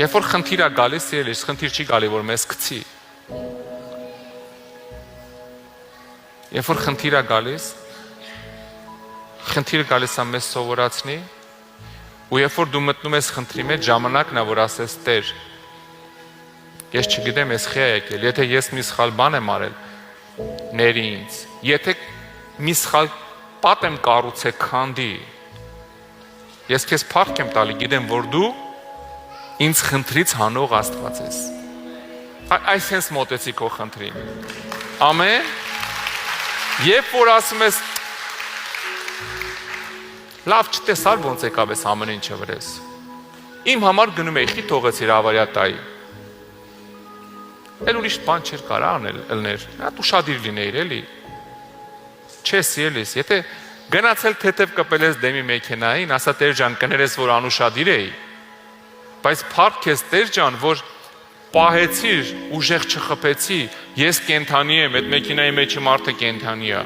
Երբ որ խնդիր է գալիս, սիրելիս, խնդիր չի գալի, որ մեզ գցի։ Երբ որ խնդիր է գալիս, խնդիրը գալիս է մեզ սովորացնի, ու երբ որ դու մտնում ես խնդրի մեջ, ժամանակն է, որ ասես Տեր, ես չգիտեմ, ես խի եկել, եթե ես մի սխալ բան եմ արել, ների ինձ, եթե մի սխալ պատ եմ կառուցել քանդի, ես քեզ փառք եմ տալի, գիտեմ, որ դու ինձ խնդրից հանող Աստված ես։ Այսպես մոտեցի քո խնդրին։ Ամեն։ Երբ որ ասում ես լավ չտեսար ոնց եկավ ես ամեն ինչը վրես։ Իմ համար գնում էի, խի թողեցիր ավարյա տայի։ Էլ ուրիշ բան չէր կարա անել ելներ։ Հատ ուշադիր լինեիր էլի։ Չես ելիս, եթե գնացել թեթև կպել ես դեմի մեքենային, ասա Տեր ջան, կներես որ անուշադիր էի։ Բայց փառք ես Տեր ջան, որ պահեցիր, ուժեղ չխփեցի, ես կենթանի եմ, այդ մեքենայի մեջը մարդը կենթանի է։